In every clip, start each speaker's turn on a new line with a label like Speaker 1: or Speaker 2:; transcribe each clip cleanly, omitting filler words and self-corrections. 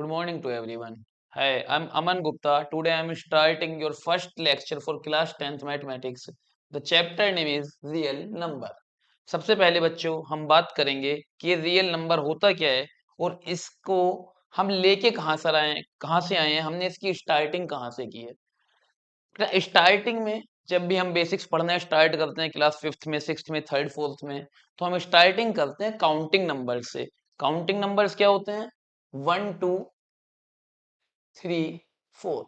Speaker 1: Good morning to everyone. Hi, I'm Aman Gupta. Today I'm starting your first lecture for class 10th mathematics. The chapter name is real number. सबसे पहले बच्चों हम बात करेंगे कि real number होता क्या है और इसको हम लेके कहाँ से आए हैं, हमने इसकी स्टार्टिंग कहाँ से की है। स्टार्टिंग में जब भी हम बेसिक्स पढ़ना स्टार्ट करते हैं क्लास फिफ्थ में, सिक्स्थ में, थर्ड, फोर्थ में, तो हम स्टार्टिंग करते हैं काउंटिंग नंबर से। काउंटिंग नंबर्स क्या होते हैं? 1 2 3 4।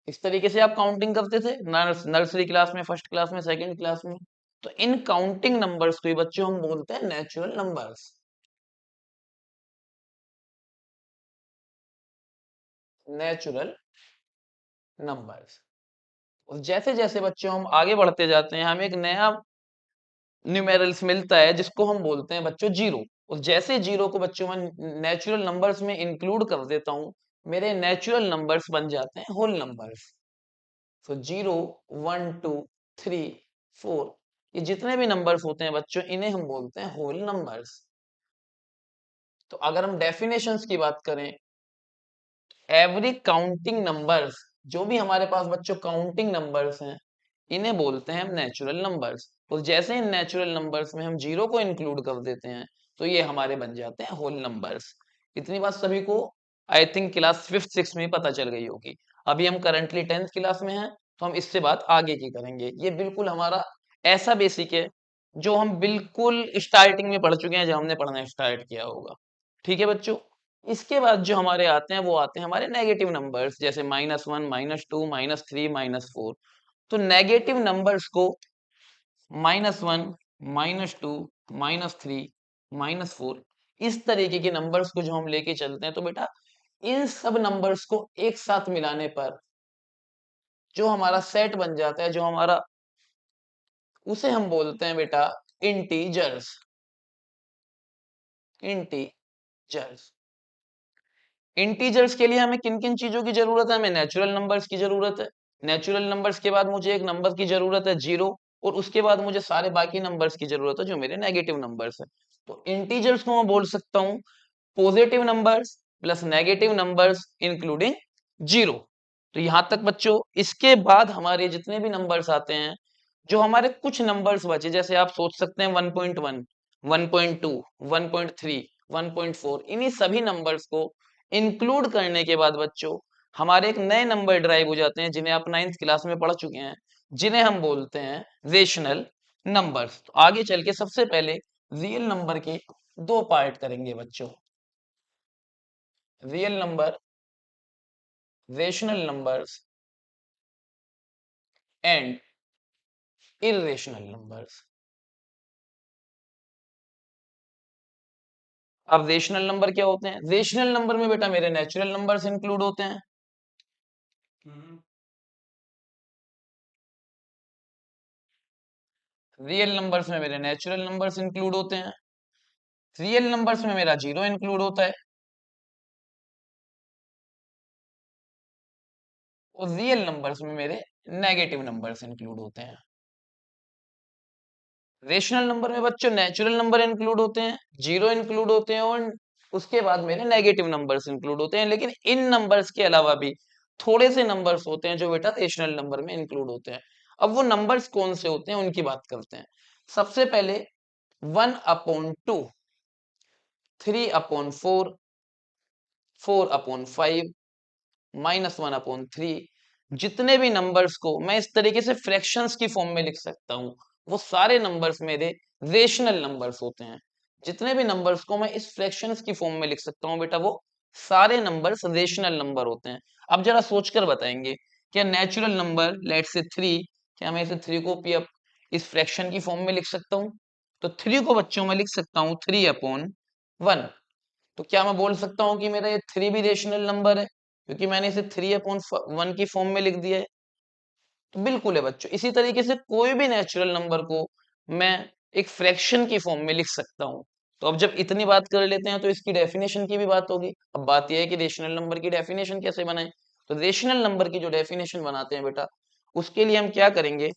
Speaker 1: इस तरीके से आप काउंटिंग करते थे नर्सरी क्लास में, फर्स्ट क्लास में, सेकंड क्लास में। तो इन काउंटिंग नंबर्स को ही बच्चों हम बोलते हैं नेचुरल नंबर्स। Natural numbers. और जैसे जैसे बच्चों हम आगे बढ़ते जाते हैं, हमें एक नया न्यूमेरल्स मिलता है जिसको हम बोलते हैं बच्चों जीरो। और जैसे जीरो को बच्चों मैं नेचुरल नंबर्स में इंक्लूड कर देता हूं, मेरे नेचुरल नंबर्स बन जाते हैं होल नंबर्स। तो 0 1 2 3 4, ये जितने भी नंबर्स होते हैं बच्चों, इन्हें हम बोलते हैं होल नंबर्स। तो अगर हम डेफिनेशंस की बात करें, एवरी काउंटिंग नंबर्स, जो भी हमारे पास बच्चों काउंटिंग नंबर्स हैं, इन्हें बोलते हैं हम नेचुरल नंबर्स। और जैसे इन नेचुरल नंबर्स में हम जीरो को इंक्लूड कर देते हैं, तो ये हमारे बन जाते हैं होल नंबर्स। इतनी बात सभी को I think class fifth six में ही पता चल गई होगी। अभी हम करंटली 10th क्लास में हैं, तो हम इससे बात आगे की करेंगे। ये बिल्कुल हमारा ऐसा बेसिक है जो हम बिल्कुल स्टार्टिंग में पढ़ चुके हैं, जब हमने पढ़ना स्टार्ट किया होगा। ठीक है बच्चों। इसके बाद जो हमारे आते हैं वो आते हैं हमारे नेगेटिव नंबर्स, जैसे -1, -2, -3, -4। तो नेगेटिव नंबर्स को -1, -2, -3, -4, इस तरीके के नंबर्स को जो हम लेके चलते हैं, तो बेटा इन सब नंबर्स को एक साथ मिलाने पर जो हमारा सेट बन जाता है, जो हमारा, उसे हम बोलते हैं बेटा इंटीजर्स। इंटीजर्स। इंटीजर्स के लिए हमें किन किन चीजों की जरूरत है? हमें नेचुरल नंबर्स की जरूरत है। नेचुरल नंबर्स के बाद मुझे एक नंबर की जरूरत है जीरो, और उसके बाद मुझे सारे बाकी नंबर्स की जरूरत है जो मेरे नेगेटिव नंबर्स है। तो इंटीजर्स को मैं बोल सकता हूँ positive numbers plus negative numbers including zero. तो यहां तक बच्चों, इसके बाद हमारे जितने भी नंबर्स आते हैं, जो हमारे कुछ नंबर्स बचे, जैसे आप सोच सकते हैं 1.1, 1.2, 1.3, 1.4, इन्हीं सभी नंबर्स को इंक्लूड करने के बाद बच्चों हमारे एक नए नंबर ड्राइव हो जाते हैं, जिन्हें आप 9th क्लास में पढ़ चुके हैं, जिन्हें हम बोलते हैं रेशनल नंबर्स। तो आगे चल के सबसे पहले रियल नंबर के दो पार्ट करेंगे बच्चों। Real number, rational numbers and irrational numbers. अब रेशनल नंबर क्या होते हैं? रेशनल नंबर में बेटा मेरे नेचुरल नंबर्स इंक्लूड होते हैं। रियल नंबर्स में मेरे नेचुरल नंबर्स इंक्लूड होते हैं। रियल नंबर्स में मेरा जीरो इंक्लूड होता है, और रियल नंबर्स में मेरे नेगेटिव नंबर्स इंक्लूड होते हैं। रेशनल नंबर में बच्चों नेचुरल नंबर इंक्लूड होते हैं, जीरो इंक्लूड होते हैं, और उसके बाद मेरे नेगेटिव नंबर्स इंक्लूड होते हैं। लेकिन इन नंबर्स के अलावा भी थोड़े से नंबर्स होते हैं जो बेटा रेशनल नंबर में इंक्लूड होते हैं। अब वो नंबर्स कौन से होते हैं उनकी बात करते हैं। सबसे पहले 1/2, 3/4, 4/5, -1/3, जितने भी नंबर्स को मैं इस तरीके से फ्रैक्शंस की फॉर्म में लिख सकता हूं, वो सारे नंबर्स मेरे रेशनल नंबर्स होते हैं। जितने भी नंबर्स को मैं इस फ्रैक्शंस की फॉर्म में लिख सकता हूं बेटा, वो सारे नंबर्स रेशनल नंबर होते हैं। अब जरा सोचकर बताएंगे, क्या नेचुरल नंबर लेट से 3, क्या मैं इसे 3 को भी अब इस फ्रैक्शन की फॉर्म में लिख सकता हूं? तो 3 को बच्चों में लिख सकता हूं 3/1। तो क्या मैं बोल सकता हूँ कि मेरा ये 3 भी रेशनल नंबर है, क्योंकि मैंने इसे 3/1 की फॉर्म में लिख दिया है? तो बिल्कुल है बच्चों। इसी तरीके से कोई भी नेचुरल नंबर को मैं एक फ्रैक्शन की फॉर्म में लिख सकता हूँ। तो अब जब इतनी बात कर लेते हैं, तो इसकी डेफिनेशन की भी बात होगी। अब बात यह है कि रेशनल नंबर की डेफिनेशन कैसे बनाएं। तो रेशनल नंबर की जो डेफिनेशन बनाते हैं बेटा, उसके लिए हम क्या करेंगे,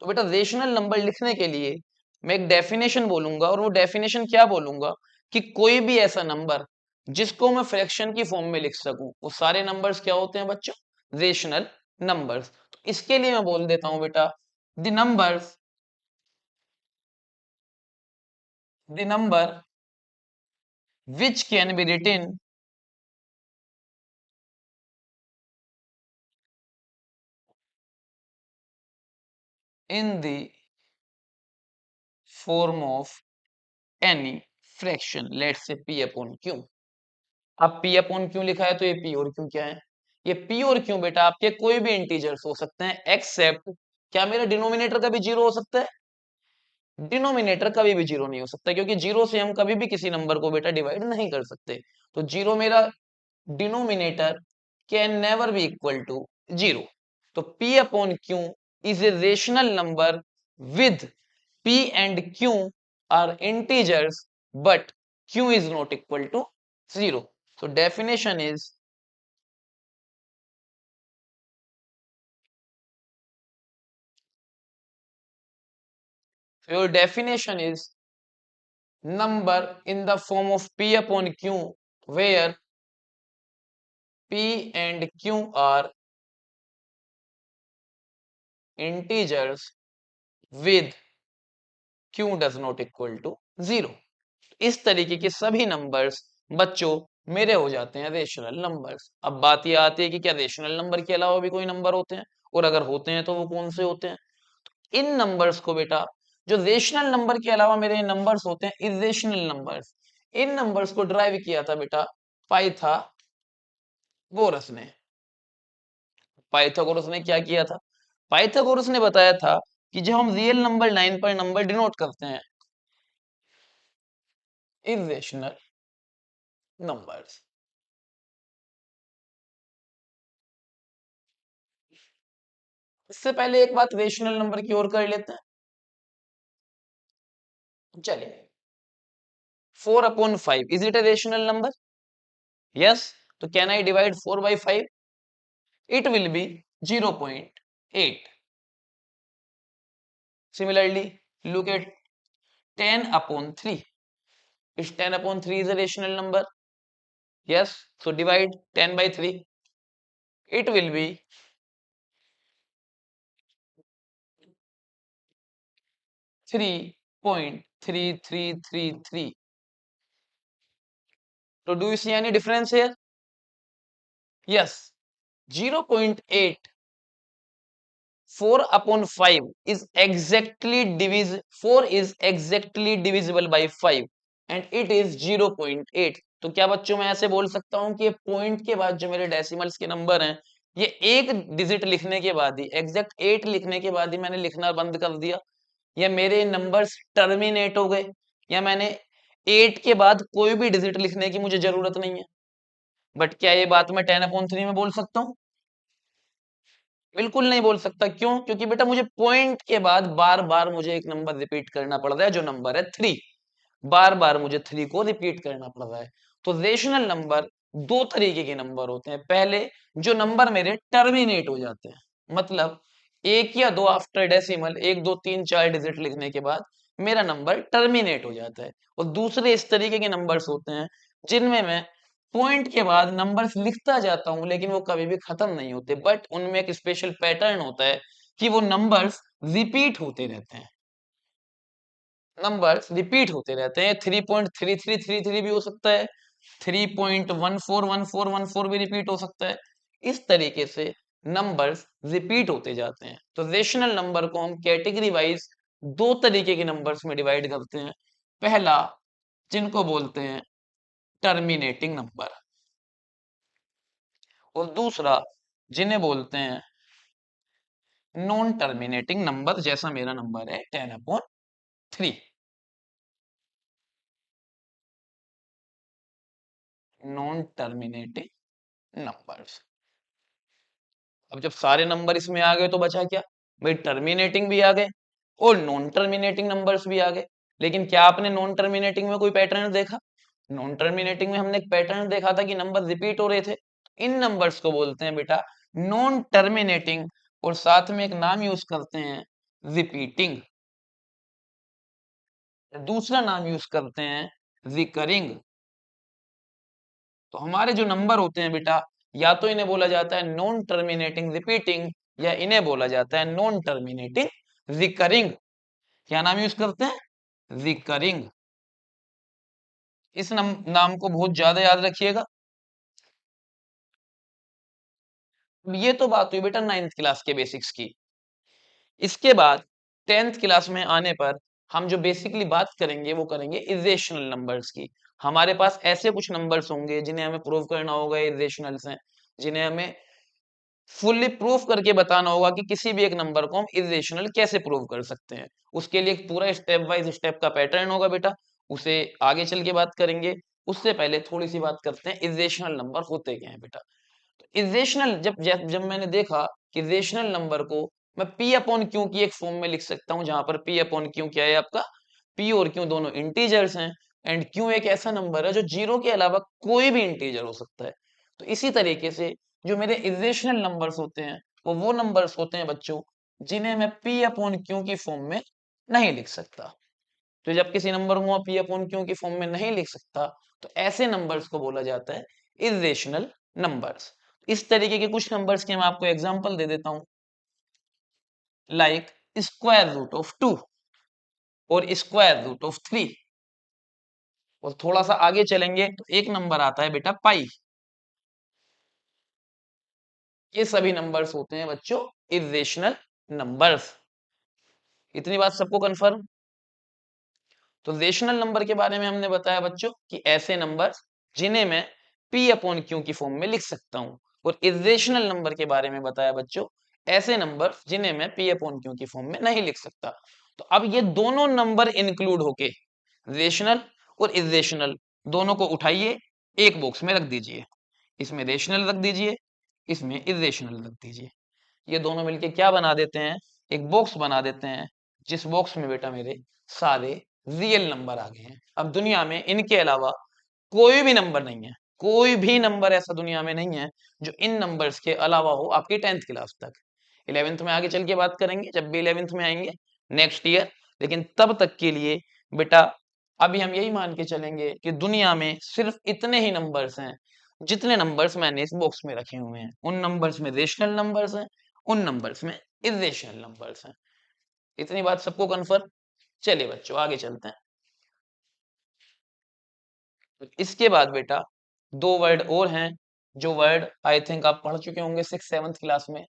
Speaker 1: तो बेटा रेशनल नंबर लिखने के लिए मैं एक डेफिनेशन बोलूंगा और वो डेफिनेशन क्या बोलूंगा कि कोई भी ऐसा नंबर जिसको मैं फ्रैक्शन की फॉर्म में लिख सकूं वो सारे नंबर्स क्या होते हैं बच्चों, रेशनल नंबर्स। तो इसके लिए मैं बोल देता हूं बेटा the number which can be written in the form of any fraction, let's say p upon q। अब p अपॉन क्यू लिखा है तो ये p और q क्या है, ये p और q बेटा आपके कोई भी इंटीजर्स हो सकते हैं एक्सेप्ट, क्या मेरा डिनोमिनेटर का भी जीरो हो सकता है, डिनोमिनेटर कभी भी जीरो नहीं हो सकता क्योंकि जीरो से हम कभी भी किसी नंबर को बेटा डिवाइड नहीं कर सकते। तो जीरो मेरा denominator can never be equal to zero. तो p upon q is a rational number with p and q are integers but q is not equal to zero. So definition is your definition is number in the form of p upon q where p and q are integers with q does not equal to zero। इस तरीके के सभी numbers बच्चों मेरे हो जाते हैं rational numbers. अब बात यह आती है कि क्या रेशनल नंबर के अलावा भी कोई नंबर होते हैं, और अगर होते हैं तो वो कौन से होते हैं। इन नंबर्स को बेटा, जो रेशनल नंबर के अलावा मेरे नंबर्स होते हैं इरेशनल नंबर्स, इन नंबर्स को ड्राइव किया था बेटा पाइथागोरस ने। पाइथागोरस ने क्या किया था, पाइथागोरस ने बताया था कि जब हम रियल नंबर लाइन पर नंबर डिनोट करते हैं इरेशनल नंबर्स। इससे पहले एक बात रेशनल नंबर की और कर लेते हैं, चलिए 4/5 is it a rational number, yes. तो can I divide 4/5, it will be 0.8। Similarly, look at 10/3. Is 10/3 is a rational number? Yes. So divide 10 by 3. It will be 3.3333। So do you see any difference here? Yes. 0.8 4/5 is exactly 4 is exactly divisible by 5 and it is 0.8। तो क्या बच्चों मैं ऐसे बोल सकता हूं कि ये पॉइंट के बाद जो मेरे डेसिमल्स के नंबर हैं, ये एक डिजिट लिखने के बाद ही, एग्जैक्ट 8 लिखने के बाद ही मैंने लिखना बंद कर दिया, या मेरे नंबर्स टर्मिनेट हो गए, या मैंने 8 के बाद कोई भी डिजिट लिखने की मुझे जरूरत नहीं है। बट क्या ये बात मैं 10/3 में बोल सकता हूँ? बिल्कुल नहीं बोल सकता। क्यों? क्योंकि बेटा मुझे पॉइंट के बाद बार बार मुझे एक नंबर रिपीट करना पड़ रहा है, जो नंबर है 3। बार बार मुझे 3 को रिपीट करना पड़ रहा है। तो रेशनल नंबर दो तरीके के नंबर होते हैं। पहले जो नंबर मेरे टर्मिनेट हो जाते हैं, मतलब एक या दो आफ्टर डेसिमल, 1 2 3 4 डिजिट लिखने के बाद मेरा नंबर टर्मिनेट हो जाता है। और दूसरे इस तरीके के नंबर्स होते हैं जिनमें मैं पॉइंट के बाद नंबर्स लिखता जाता हूं लेकिन वो कभी भी खत्म नहीं होते, बट उनमें एक स्पेशल पैटर्न होता है कि वो नंबर्स रिपीट होते रहते हैं। नंबर्स रिपीट होते रहते हैं। 3.3333 भी हो सकता है, 3.141414 भी रिपीट हो सकता है। इस तरीके से नंबर्स रिपीट होते जाते हैं। तो रेशनल नंबर को हम कैटेगरी वाइज दो तरीके के नंबर्स में डिवाइड करते हैं। पहला, जिनको बोलते हैं टर्मिनेटिंग नंबर, और दूसरा जिन्हें बोलते हैं नॉन टर्मिनेटिंग नंबर, जैसा मेरा नंबर है 10/3। Non terminating numbers. अब जब सारे नंबर इसमें आ गए तो बचा क्या भाई, टर्मिनेटिंग भी आ गए और नॉन टर्मिनेटिंग नंबर्स भी आ गए। लेकिन क्या आपने नॉन टर्मिनेटिंग में कोई पैटर्न देखा? नॉन टर्मिनेटिंग में हमने एक पैटर्न देखा था कि नंबर रिपीट हो रहे थे। इन नंबर्स को बोलते हैं बेटा नॉन टर्मिनेटिंग, और साथ में एक नाम यूज करते हैं रिपीटिंग। दूसरा नाम यूज करते हैं रिकरिंग। तो हमारे जो नंबर होते हैं बेटा, या तो इन्हें बोला जाता है नॉन टर्मिनेटिंग रिपीटिंग, या इन्हें बोला जाता है नॉन टर्मिनेटिंग रिकरिंग। क्या नाम यूज करते हैं? रिकरिंग। इस नाम को बहुत ज्यादा याद रखिएगा। ये तो बात हुई बेटा 9th क्लास के बेसिक्स की। इसके बाद 10th क्लास में आने पर हम जो बेसिकली बात करेंगे वो करेंगे इरेशनल नंबर्स की। हमारे पास ऐसे कुछ नंबर्स होंगे जिन्हें हमें प्रूव करना होगा इरेशनल्स हैं, जिन्हें हमें फुल्ली प्रूफ करके बताना होगा कि किसी भी एक नंबर को हम इरेशनल कैसे प्रूव कर सकते हैं। उसके लिए एक पूरा स्टेप बाय स्टेप का पैटर्न होगा बेटा, उसे आगे चल के बात करेंगे। उससे पहले थोड़ी सी बात करते हैं इरेशनल नंबर होते क्या हैं बेटा। इरेशनल जब जब जब मैंने देखा कि रेशनल नंबर को मैं पी अपॉन क्यू की एक फॉर्म में लिख सकता हूं, जहां पर पी अपॉन क्यू क्या है आपका, पी और क्यू दोनों इंटीजर्स हैं, एंड क्यू एक ऐसा नंबर है जो जीरो के अलावा कोई भी इंटीजर हो सकता है। तो इसी तरीके से जो मेरे इरेशनल नंबर्स होते हैं वो नंबर्स होते हैं बच्चों जिन्हें मैं पी अपॉन क्यू की फॉर्म में नहीं लिख सकता। तो जब किसी नंबर को पी अपॉन क्यू की फॉर्म में नहीं लिख सकता, तो ऐसे नंबर्स को बोला जाता है इरेशनल नंबर्स। इस तरीके के कुछ नंबर्स के मैं आपको एग्जांपल दे देता हूं, लाइक स्क्वायर रूट ऑफ 2 और स्क्वायर रूट ऑफ 3। और थोड़ा सा आगे चलेंगे तो एक नंबर आता है बेटा पाई। ये सभी नंबर्स होते हैं बच्चों इरेशनल नंबर्स। इतनी बात सबको कंफर्म? तो रेशनल नंबर के बारे में हमने बताया बच्चों कि ऐसे नंबर जिन्हें मैं पी अपॉन क्यू की फॉर्म में लिख सकता हूं, और इरेशनल नंबर के बारे में बताया बच्चों ऐसे नंबर जिन्हें मैं पी अपॉन क्यू की फॉर्म में नहीं लिख सकता। तो अब ये दोनों नंबर इंक्लूड होके रेशनल और इरेशनल दोनों को उठाइए, एक बॉक्स में रख दीजिए। इसमें रेशनल रख दीजिए, इसमें इरेशनल रख दीजिए। ये दोनों मिलके क्या बना देते हैं, एक बॉक्स बना देते हैं, जिस बॉक्स में बेटा मेरे सारे रियल नंबर आ गए हैं। अब दुनिया में इनके अलावा कोई भी नंबर नहीं है, कोई भी नंबर ऐसा दुनिया में नहीं है जो इन नंबर्स के अलावा हो आपकी 10th क्लास तक। 11th में आगे चल के बात करेंगे जब भी 11th में आएंगे नेक्स्ट ईयर, लेकिन तब तक के लिए बेटा अभी हम यही मान के चलेंगे कि दुनिया में सिर्फ इतने ही नंबर्स हैं जितने नंबर्स मैंने इस बॉक्स में रखे हुए हैं। उन नंबर्स में रेशनल नंबर्स हैं, उन नंबर्स में इरेशनल नंबर्स हैं। इतनी बात सबको कन्फर्म? चलिए बच्चों आगे चलते हैं। तो इसके बाद बेटा दो वर्ड और हैं जो वर्ड आई थिंक आप पढ़ चुके होंगे 6th 7th क्लास में।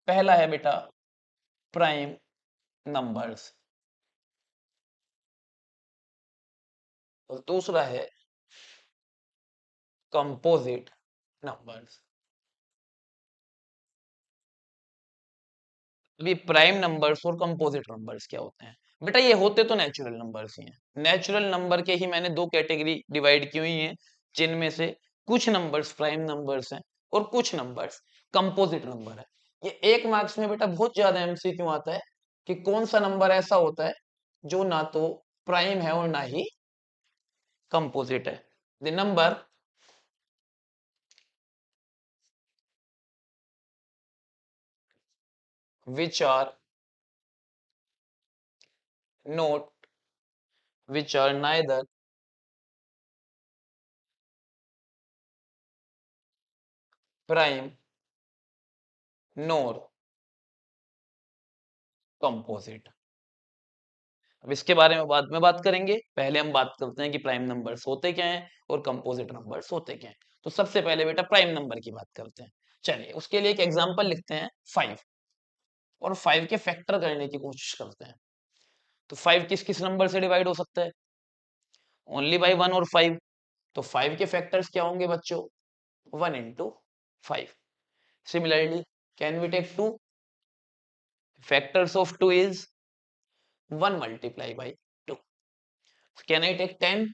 Speaker 1: पहला है बेटा प्राइम नंबर्स, और दूसरा है कंपोजिट नंबर्स। अभी प्राइम नंबर्स और कंपोजिट नंबर्स क्या होते हैं बेटा? ये होते तो नेचुरल नंबर्स ही हैं। नेचुरल नंबर के ही मैंने दो कैटेगरी डिवाइड की हुई हैं, जिनमें से कुछ नंबर्स प्राइम नंबर्स हैं और कुछ नंबर्स कंपोजिट नंबर है। ये एक मार्क्स में बेटा बहुत ज्यादा एमसीक्यू आता है कि कौन सा नंबर ऐसा होता है जो ना तो प्राइम है और ना ही कंपोजिट है। The number which are not which are neither prime nor composite। अब इसके बारे में बाद में बात करेंगे, पहले हम बात करते हैं कि प्राइम नंबर्स होते क्या हैं और कंपोजिट नंबर्स होते क्या हैं। तो सबसे पहले बेटा प्राइम नंबर की बात करते हैं। चलिए उसके लिए एक एग्जांपल लिखते हैं 5, और 5 के फैक्टर करने की कोशिश करते हैं। तो 5 किस किस नंबर से डिवाइड हो सकता है? ओनली बाई 1 और 5। तो 5 के फैक्टर्स क्या होंगे बच्चों? 1 into 5। Similarly can we take 2? Factors of 2 is 1 multiply by 2। Can I take 10?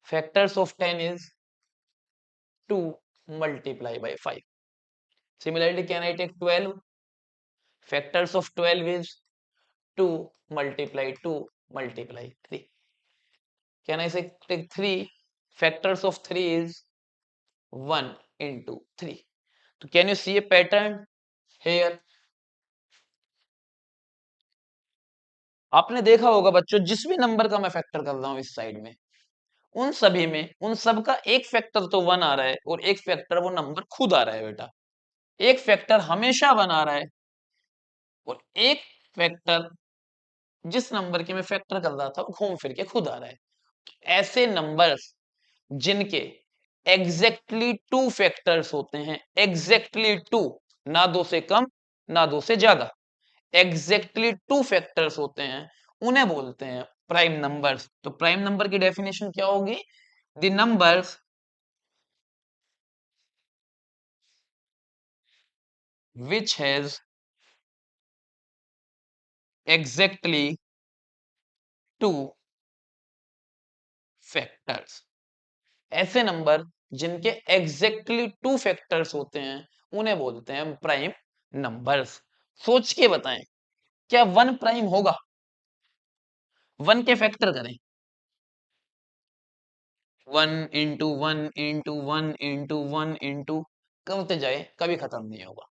Speaker 1: Factors of 10 is 2 multiply by 5. Similarly, can I take 12? Factors of 12 is 2 multiply 2 multiply 3. Can I say take 3? Factors of 3 is 1 into 3. So can you see a pattern here? आपने देखा होगा बच्चों, जिस भी number का मैं factor कर रहा हूं इस साइड में, उन सभी में उन सब का एक फैक्टर तो 1 आ रहा है और एक फैक्टर वो नंबर खुद आ रहा है बेटा। एक फैक्टर हमेशा 1 आ रहा है और एक फैक्टर जिस नंबर के मैं फैक्टर कर रहा था वो घूम फिर के खुद आ रहा है। ऐसे नंबर्स जिनके एग्जैक्टली टू फैक्टर्स होते हैं, एग्जैक्टली टू, ना दो से कम ना दो से ज्यादा, एग्जैक्टली टू फैक्टर्स होते हैं, उन्हें बोलते हैं प्राइम नंबर्स। तो प्राइम नंबर की डेफिनेशन क्या होगी? The numbers which has exactly two factors। ऐसे नंबर जिनके एग्जैक्टली टू फैक्टर्स होते हैं उन्हें बोलते हैं प्राइम नंबर्स। सोच के बताएं, क्या वन प्राइम होगा? वन के फैक्टर करें, 1 × 1 × 1 × 1 करते जाए, कभी खत्म नहीं होगा।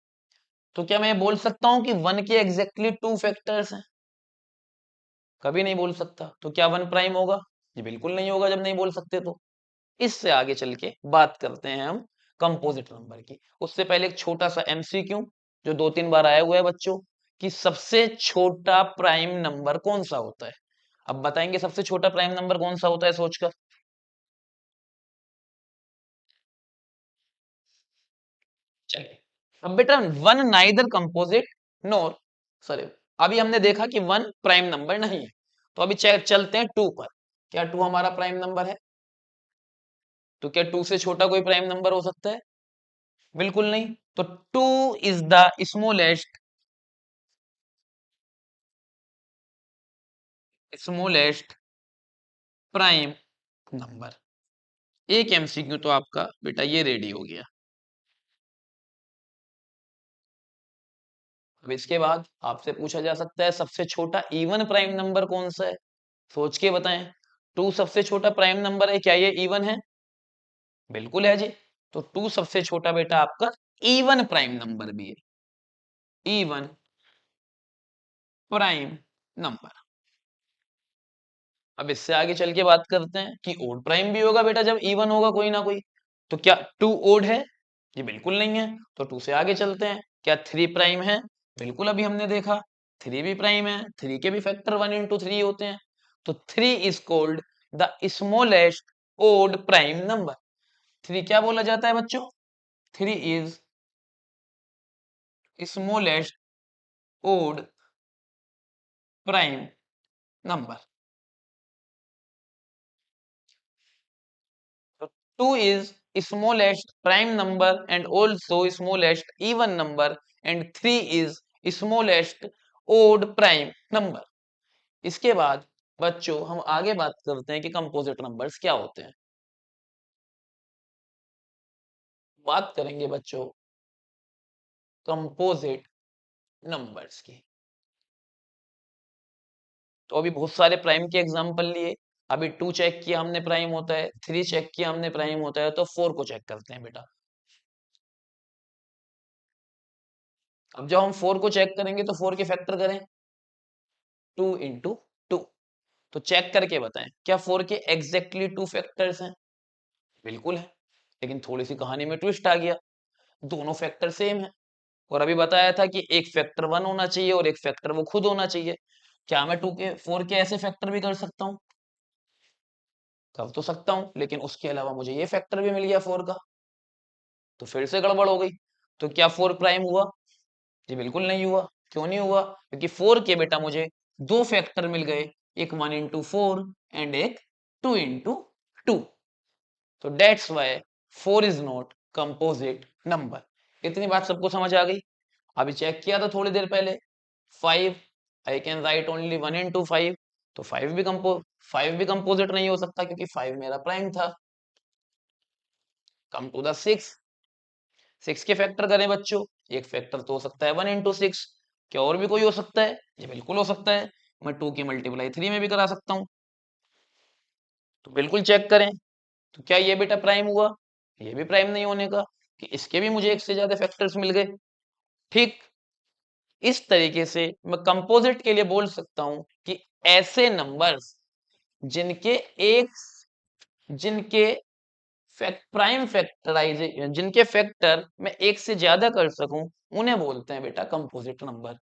Speaker 1: तो क्या मैं बोल सकता हूं कि वन के एग्जैक्टली टू फैक्टर्स हैं? कभी नहीं बोल सकता। तो क्या वन प्राइम होगा? ये बिल्कुल नहीं होगा जब नहीं बोल सकते तो। इससे आगे चल के बात करते हैं हम कंपोजिट नंबर की। उससे पहले एक छोटा सा एमसीक्यू जो 2-3 बार आया हुआ है बच्चों, कि सबसे छोटा प्राइम नंबर कौन सा होता है? अब बताएंगे सबसे छोटा प्राइम नंबर कौन सा होता है सोचकर। चलिए, अब बेटा वन नाइदर कंपोजिट नोर, सॉरी, अभी हमने देखा कि वन प्राइम नंबर नहीं है, तो अभी चलते हैं टू पर। क्या टू हमारा प्राइम नंबर है? तो क्या टू से छोटा कोई प्राइम नंबर हो सकता है? बिल्कुल नहीं। तो two is the smallest prime number. एक एमसीक्यू तो आपका बेटा ये रेडी हो गया। अब इसके बाद आपसे पूछा जा सकता है सबसे छोटा इवन प्राइम नंबर कौन सा है? सोच के बताएं। टू सबसे छोटा प्राइम नंबर है, क्या ये इवन है? बिल्कुल है जी। तो टू सबसे छोटा बेटा आपका इवन प्राइम नंबर भी है, इवन प्राइम नंबर। अब इससे आगे चल के बात करते हैं कि ओड प्राइम भी होगा बेटा जब इवन होगा कोई ना कोई। तो क्या टू ओड है? ये बिल्कुल नहीं है। तो टू से आगे चलते हैं, क्या थ्री प्राइम है? बिल्कुल, अभी हमने देखा थ्री भी प्राइम है, थ्री के भी फैक्टर 1 × 3 होते हैं। तो three is called the smallest odd prime number. Three क्या बोला जाता है बच्चों? Three is smallest odd prime number. So 2 is smallest prime number and also smallest even number, and 3 is smallest odd prime number। इसके बाद बच्चों हम आगे बात करते हैं कि कंपोजिट नंबर्स क्या होते हैं। बात करेंगे बच्चों कंपोजिट नंबर्स की। तो अभी बहुत सारे प्राइम के एग्जांपल लिए। अभी टू चेक किया हमने प्राइम होता है, थ्री चेक किया हमने प्राइम होता है, तो फोर को चेक करते हैं बेटा। अब जब हम फोर को चेक करेंगे तो फोर के फैक्टर करें, 2 × 2। तो चेक करके बताएं, क्या फोर के एग्जैक्टली टू फैक्टर्स हैं? बिल्कुल है। लेकिन थोड़ी सी कहानी में ट्विस्ट आ गया, दोनों फैक्टर सेम है। और अभी बताया था कि एक फैक्टर 1 होना चाहिए और एक फैक्टर वो खुद होना चाहिए। क्या मैं टू के फोर के ऐसे फैक्टर भी कर सकता हूँ? कर तो सकता हूँ, लेकिन उसके अलावा मुझे ये फैक्टर भी मिल गया फोर का, तो फिर से गड़बड़ हो गई। तो क्या फोर प्राइम हुआ? जी बिल्कुल नहीं हुआ। क्यों नहीं हुआ? क्योंकि फोर के बेटा मुझे दो फैक्टर मिल गए, एक 1 × 4 एंड एक 2 × 2। तो that's why four is not composite number. इतनी बात सबको समझ आ गई? अभी चेक किया था थोड़ी देर पहले, 5 आई कैन राइट ओनली 1 × 5। तो फाइव भी कंपोजिट नहीं हो सकता क्योंकि 5 मेरा प्राइम था। कम टू द 6, 6 के फैक्टर करें बच्चों, एक फैक्टर तो हो सकता है 1 × 6। क्या और भी कोई हो सकता है? ये बिल्कुल हो सकता है। मैं 2 की मल्टीप्लाई 3 में भी करा सकता हूँ। तो बिल्कुल चेक करें। तो क्या ये बेटा प्राइम हुआ? ये भी प्राइम नहीं होने का, कि इसके भी मुझे एक से ज्यादा फैक्टर्स मिल गए। ठीक, इस तरीके से मैं कंपोजिट के लिए बोल सकता हूं कि ऐसे नंबर्स जिनके एक जिनके प्राइम फैक्टराइजेशन, जिनके फैक्टर मैं एक से ज्यादा कर सकूं, उन्हें बोलते हैं बेटा कंपोजिट नंबर।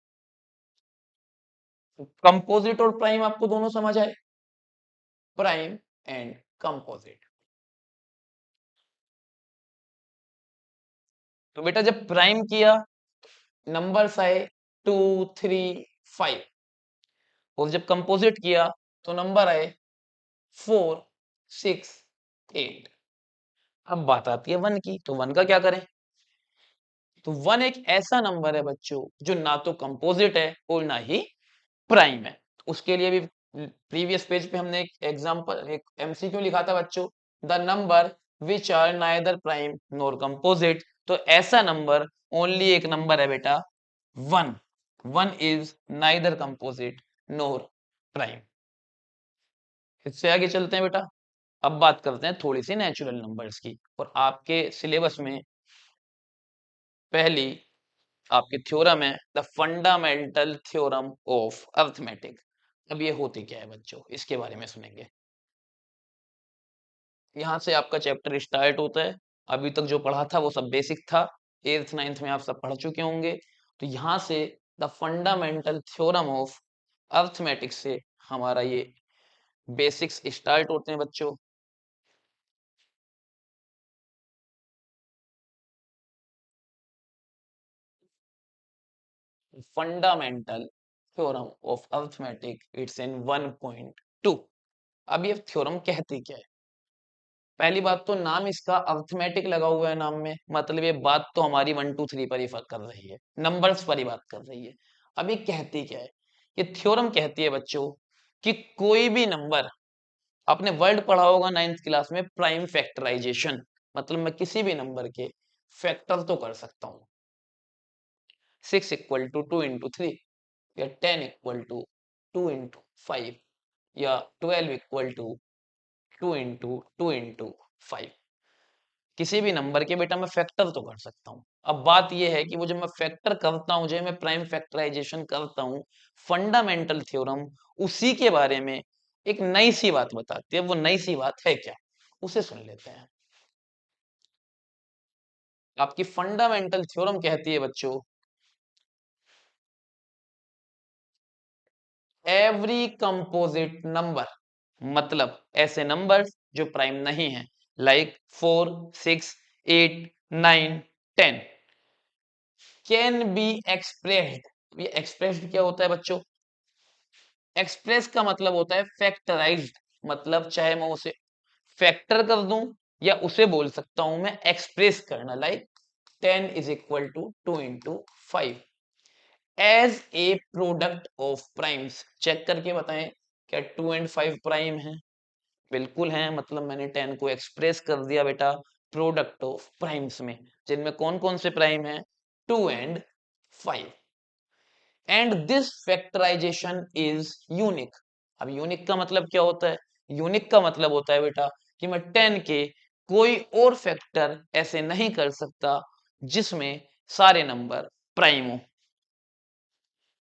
Speaker 1: कंपोजिट और प्राइम आपको दोनों समझ आए, प्राइम एंड कंपोजिट। तो बेटा जब प्राइम किया, नंबर्स आए 2, 3, 5, और जब कंपोजिट किया तो नंबर आए 4, 6, 8। अब बात आती है वन की, तो वन का क्या करें? तो वन एक ऐसा नंबर है बच्चों जो ना तो कंपोजिट है और ना ही प्राइम है। उसके लिए भी प्रीवियस पेज पे हमने एक एग्जांपल, एक एमसीक्यू लिखा था बच्चों, the number which are neither prime nor composite. तो ऐसा नंबर, ओनली एक नंबर है बेटा one. One is neither composite nor prime. इससे आगे चलते हैं बेटा। अब बात करते हैं थोड़ी सी नेचुरल नंबर्स की। और आपके सिलेबस में पहली आपकी थ्योरम है the fundamental theorem of arithmetic. अब ये होती क्या है बच्चों, इसके बारे में सुनेंगे। यहाँ से आपका चैप्टर स्टार्ट होता है। अभी तक जो पढ़ा था वो सब बेसिक था, 8th 9th में आप सब पढ़ चुके होंगे। तो यहाँ से the fundamental theorem of arithmetic से हमारा ये बेसिक्स स्टार्ट होते हैं बच्चों। Fundamental theorem of arithmetic, it's in 1.2। अब ये थ्योरम कहती क्या है? पहली बात तो नाम इसका अर्थमेटिक लगा हुआ है नाम में, मतलब ये बात तो हमारी 1 2 3 पर ही कर रही है, नंबर्स पर ही बात कर रही है। अब ये कहती क्या है? ये थ्योरम कहती है बच्चों कि कोई भी नंबर, आपने वर्ड पढ़ा होगा 9th क्लास में, प्राइम फैक्टराइजेशन, मतलब मैं किसी भी नंबर के फैक्टर तो कर सकता हूँ। 6 इक्वल टू 2 इंटू 3, या 10 इक्वल टू 2 इंटू 5, या 12 इक्वल टू 2 इंटू 2 इंटू 5। किसी भी नंबर के बेटा मैं फैक्टर तो कर सकता हूँ। अब बात यह है कि वो जब मैं फैक्टर करता हूँ, जब मैं प्राइम फैक्टराइजेशन करता हूँ, फंडामेंटल थ्योरम उसी के बारे में एक नई सी बात बताती है। वो नई सी बात है क्या, उसे सुन लेते हैं। आपकी फंडामेंटल थ्योरम कहती है बच्चों, एवरी कंपोजिट नंबर, मतलब ऐसे नंबर्स जो प्राइम नहीं है, लाइक 4, 6, 8, 9, 10, कैन बी एक्सप्रेस्ड। ये एक्सप्रेस्ड क्या होता है बच्चों? एक्सप्रेस का मतलब होता है फैक्टराइज्ड, मतलब चाहे मैं उसे फैक्टर कर दूं या उसे बोल सकता हूं मैं एक्सप्रेस करना, like 10 is equal to 2 into 5 as a product of primes. Check करके बताएं, क्या 2 एंड 5 प्राइम है? बिल्कुल है, मतलब मैंने 10 को एक्सप्रेस कर दिया बेटा प्रोडक्ट ऑफ प्राइम्स में, जिनमें कौन कौन से प्राइम है? 2 and 5। And this factorisation is unique. अब यूनिक का मतलब क्या होता है? यूनिक का मतलब होता है बेटा कि मैं 10 के कोई और फैक्टर ऐसे नहीं कर सकता जिसमें सारे नंबर प्राइम हो,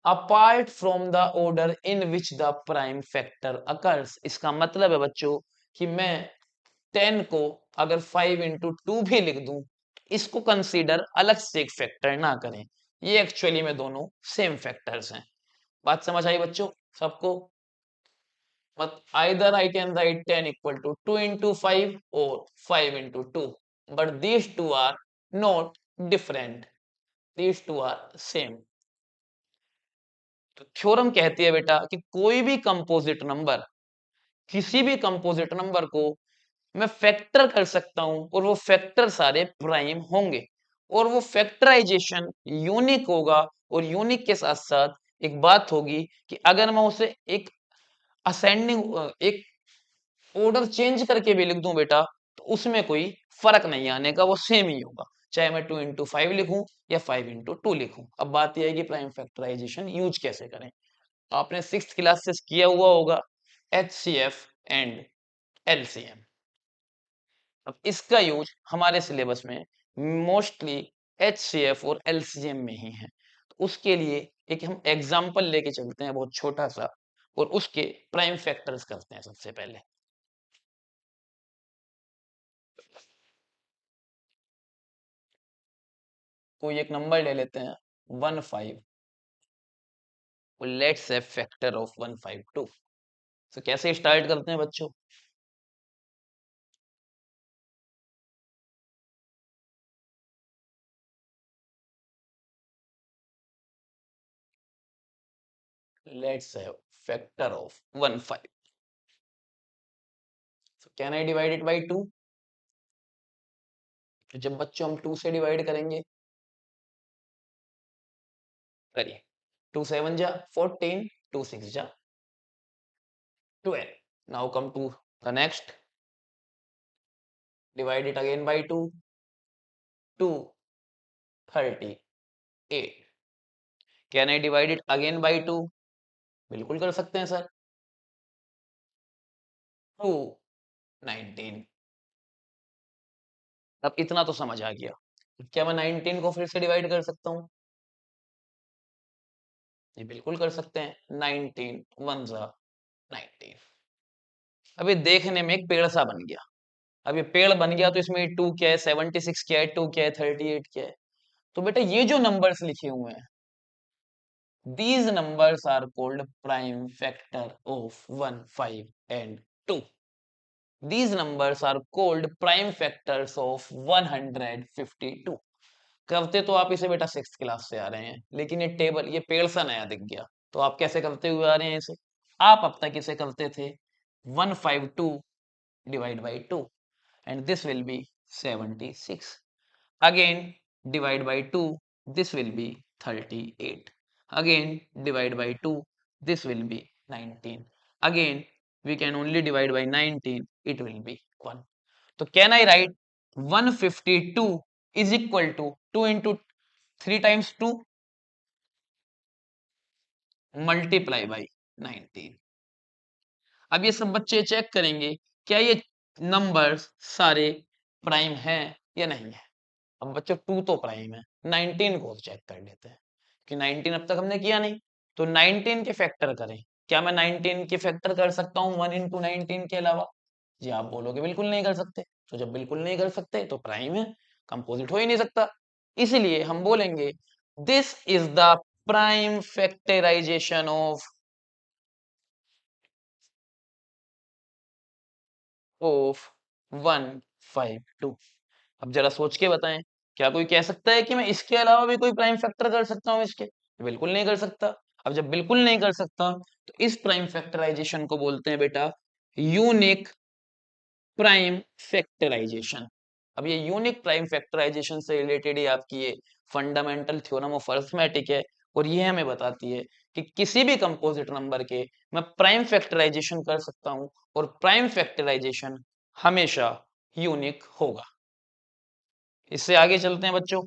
Speaker 1: apart from the order in which the prime factor occurs. इसका मतलब है बच्चों कि मैं 10 को अगर 5 इंटू 2 भी लिख दूं, इसको कंसीडर अलग से एक फैक्टर ना करें, ये एक्चुअली में दोनों सेम फैक्टर्स हैं। बात समझ आई बच्चों सबको? मत either I can write 10 equal to 2 into 5 और 5 into 2, but these two are not different, these two are same. तो थ्योरम कहती है बेटा कि कोई भी कंपोजिट नंबर, किसी भी कंपोजिट नंबर को मैं फैक्टर कर सकता हूं और वो फैक्टर सारे प्राइम होंगे, और वो फैक्टराइजेशन यूनिक होगा। और यूनिक के साथ साथ एक बात होगी कि अगर मैं उसे एक असेंडिंग, एक ऑर्डर चेंज करके भी लिख दूं बेटा, तो उसमें कोई फर्क नहीं आने का, वो सेम ही होगा, चाहे मैं 2 इंटू 5 लिखूं या 5 इंटू 2 लिखूं। अब बात यह है कि प्राइम फैक्टराइजेशन यूज कैसे करें। आपने 6th क्लास से किया हुआ होगा HCF एंड LCM। अब इसका यूज हमारे सिलेबस में मोस्टली HCF और LCM में ही है। उसके लिए एक हम एग्जाम्पल लेके चलते हैं बहुत छोटा सा, और उसके प्राइम फैक्टर्स करते हैं सबसे पहले। कोई एक नंबर ले लेते हैं 15, लेट्स से फैक्टर ऑफ 152। तो कैसे स्टार्ट करते हैं बच्चों? Let's say factor of 15, so can I divide it by 2? तो जब बच्चों हम 2 से डिवाइड करेंगे, करिए, 2 7 जा 14, 2 6 जा 12। Now come to the next, divide it again by 2, 2 38। Can I divide it again by 2? बिल्कुल कर सकते हैं सर। 2 19। अब इतना तो समझ आ गया, क्या मैं 19 को फिर से डिवाइड कर सकता हूँ? ये बिल्कुल कर सकते हैं। 19 1 जा 19। अब ये देखने में एक पेड़ सा बन गया। अब ये पेड़ बन गया तो इसमें 2 क्या है, 76 क्या है, 2 क्या है, 38 क्या है। तो बेटा ये जो नंबर्स लिखे हुए हैं, these numbers are called prime factor of 1 5 and 2। These numbers are called prime factors of 152। करते तो आप इसे बेटा 6th क्लास से आ रहे हैं, लेकिन ये टेबल, ये पेड़ सा नया दिख गया, तो आप कैसे करते हुए आ रहे हैं इसे? आप अब तक इसे करते थे 152 divide by 2, and this will be 76। Again divide by 2, this will be 38। Again divide by 2, this will be 19। Again we can only divide by 19, it will be 1। So can I write 152 is equal to 2 into 3 times 2 multiply by 19। अब ये सब बच्चे check करेंगे क्या ये numbers सारे prime हैं या नहीं है। अब बच्चों 2 तो प्राइम है, 19 को चेक कर लेते हैं कि 19 अब तक हमने किया नहीं, तो 19 के फैक्टर करें। क्या मैं 19 के फैक्टर कर सकता हूँ 1 इंटू 19 के अलावा? जी आप बोलोगे बिल्कुल नहीं कर सकते। तो जब बिल्कुल नहीं कर सकते तो प्राइम है, कंपोजिट हो ही नहीं सकता। इसलिए हम बोलेंगे this is the prime factorisation of 152। अब जरा सोच के बताएं, क्या कोई कह सकता है कि मैं इसके अलावा भी कोई प्राइम फैक्टर कर सकता हूं इसके? बिल्कुल नहीं कर सकता। अब जब बिल्कुल नहीं कर सकता, तो इस प्राइम फैक्टराइजेशन को बोलते हैं बेटा यूनिक प्राइम फैक्टराइजेशन। अब ये यूनिक प्राइम फैक्टराइजेशन से रिलेटेड ही आपकी ये फंडामेंटल थ्योरम ऑफ अरिथमेटिक है, और ये हमें बताती है कि किसी भी कंपोजिट नंबर के मैं प्राइम फैक्टराइजेशन कर सकता हूं, और प्राइम फैक्टराइजेशन हमेशा यूनिक होगा। इससे आगे चलते हैं बच्चों,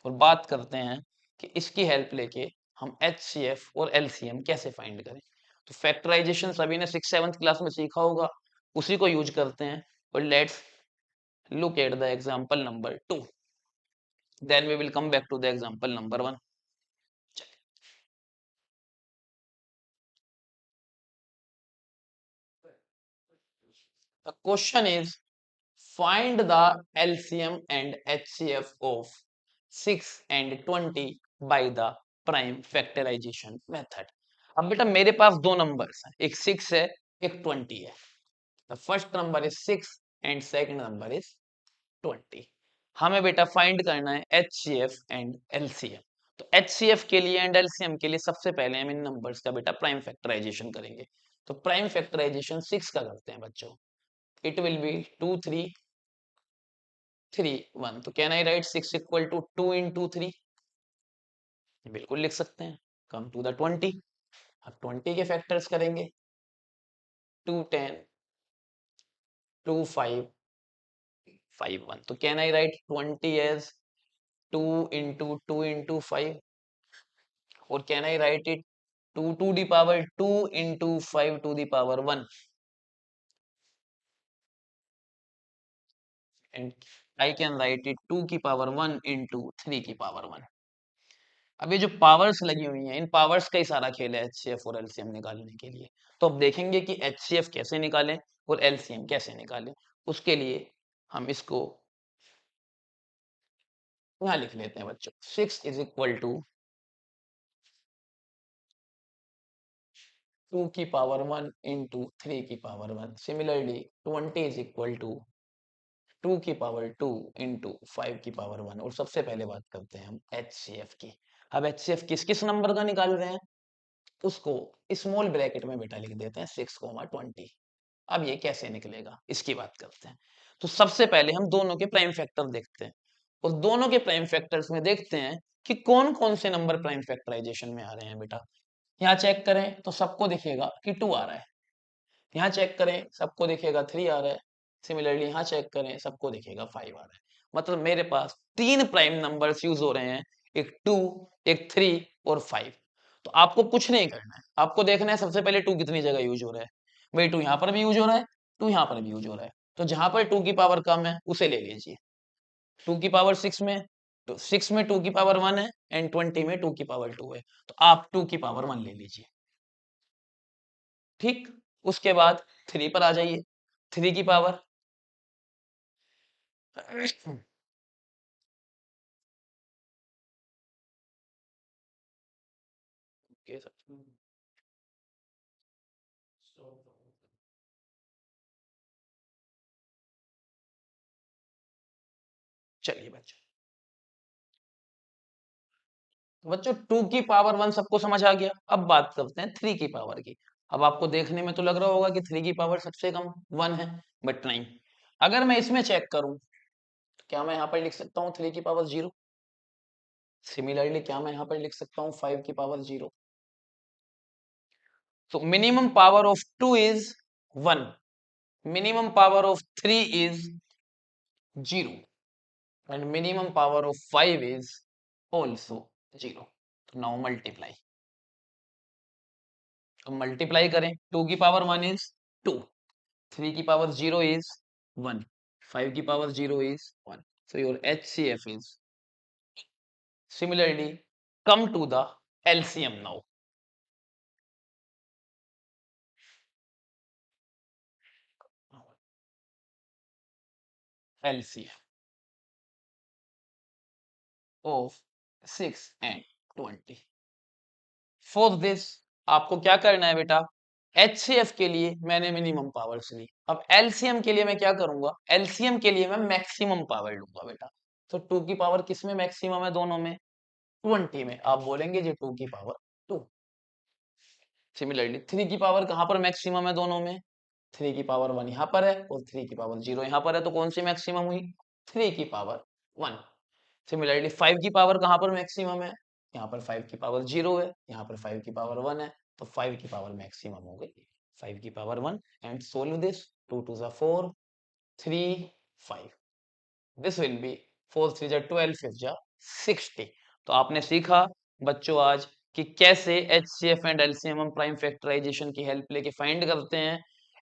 Speaker 1: और बात करते हैं कि इसकी हेल्प लेके हम एचसीएफ और एलसीएम कैसे फाइंड करें। तो फैक्टराइजेशन सभी ने 6th 7th क्लास में सीखा होगा, उसी को यूज करते हैं। और let's look at the example number 2, then we will come back to the example number 1। The question is find the LCM and HCF of 6 and 20 by the prime factorization method। अब बेटा मेरे पास दो numbers हैं, एक 6 है, एक 20 है। The first number is 6 and second number is 20। हमें बेटा फाइंड करना है HCF एंड LCM। तो HCF के लिए एंड LCM के लिए सबसे पहले हम इन नंबर्स का बेटा प्राइम फैक्टराइजेशन करेंगे। तो प्राइम फैक्टराइजेशन 6 का करते हैं बच्चों। It will be 2 3 3 1। तो can I write 6 equal to 2 into 3? बिल्कुल लिख सकते हैं। Come to the 20। अब 20 के फैक्टर्स करेंगे, 2 10 2 5 5 1। तो can I write 20 as 2 into 2 into 5? और can I write it 2 to the power 2 into 5 to the power 1? And I can write it 2 की पावर 1 इंटू 3 की पावर 1। अब ये जो पावर्स लगी हुई हैं, इन पावर्स का ही सारा खेल है एचसीएफ और एलसीएम निकालने के लिए। तो अब देखेंगे कि एचसीएफ कैसे निकालें और एलसीएम कैसे निकालें। उसके लिए हम इसको यहाँ लिख लेते हैं बच्चों। 6 इज इक्वल टू 2 की पावर 1 इंटू 3 की power 1। Similarly 20 is equal to 2 की पावर 2 इंटू 5 की पावर 1। और सबसे पहले बात करते हैं हम एचसीएफ की। अब एचसीएफ किस किस नंबर का निकाल रहे हैं, उसको स्मॉल ब्रैकेट में बेटा लिख देते हैं 6, 20। अब ये कैसे निकलेगा इसकी बात करते हैं। तो सबसे पहले हम दोनों के प्राइम फैक्टर देखते हैं और दोनों के प्राइम फैक्टर्स में देखते हैं कि कौन कौन से नंबर प्राइम फैक्टराइजेशन में आ रहे हैं बेटा। यहाँ चेक करें तो सबको दिखेगा कि 2 आ रहा है, यहाँ चेक करें सबको दिखेगा 3 आ रहा है, सिमिलरली यहाँ चेक करें सबको दिखेगा 5 आ रहा है। मतलब मेरे पास 3 प्राइम नंबर्स यूज हो रहे हैं, एक 2, एक 3 और 5। तो आपको कुछ नहीं करना है, आपको देखना है सबसे पहले 2 कितनी जगह यूज हो रहा है। भाई 2 यहाँ पर भी यूज हो रहा है, 2 यहाँ पर भी यूज हो रहा है। तो जहां पर 2 की पावर कम है उसे ले लीजिए। 2 की पावर 6 में, तो 6 में 2 की पावर 1 है एंड 20 में 2 की पावर 2 है, तो आप 2 की पावर 1 ले लीजिए। ठीक, उसके बाद 3 पर आ जाइए। 3 की पावर चलिए बच्चों, बच्चों 2 की पावर 1 सबको समझ आ गया। अब बात करते हैं 3 की पावर की। अब आपको देखने में तो लग रहा होगा कि 3 की पावर सबसे कम 1 है, बट नहीं। अगर मैं इसमें चेक करूं, क्या मैं यहाँ पर लिख सकता हूँ 3 की पावर 0? सिमिलरली क्या मैं यहाँ पर लिख सकता हूँ 5 की power 0? So minimum power of 2 is 1, minimum power of 3 is 0 and minimum power of 5 is also 0. तो now multiply. तो मल्टीप्लाई करें, 2 की पावर 1 इज 2, 3 की पावर 0 इज 1, 5 की power 0 is 1. So your HCF is similarly come to the LCM now. LCM of 6 and 20. For this आपको क्या करना है बेटा, एचसीएफ के लिए मैंने मिनिमम पावर्स ली। अब एलसीएम के लिए मैं क्या करूंगा, एलसीएम के लिए मैं मैक्सिमम पावर लूंगा बेटा। तो 2 की पावर किस में मैक्सिमम है, दोनों में 20 में। आप बोलेंगे जी 2 की पावर 2। सिमिलरली 3 की पावर कहां पर मैक्सिमम है, दोनों में 3 की पावर 1 यहाँ पर है और 3 की पावर 0 यहाँ पर है, तो कौन सी मैक्सिमम हुई, 3 की पावर 1। सिमिलरली 5 की पावर कहां पर मैक्सिमम है, यहाँ पर 5 की पावर 0 है, यहाँ पर 5 की पावर 1 है, तो 5 की पावर मैक्सिमम हो गई 5 की पावर 1। एंड सोल्व दिस, 2 2 जा 4, 3 5, दिस विल बी 4 3 जा 12, 5 जा 60। तो आपने सीखा बच्चों आज कि कैसे एचसीएफ एंड एलसीएम हम प्राइम फैक्टराइजेशन की हेल्प लेके फाइंड करते हैं।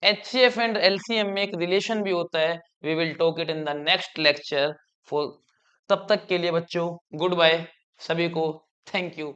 Speaker 1: एचसीएफ एंड एलसीएम में एक रिलेशन भी होता है, we will talk it in the next lecture. For तब तक के लिए बच्चों गुड बाय सभी को, थैंक यू।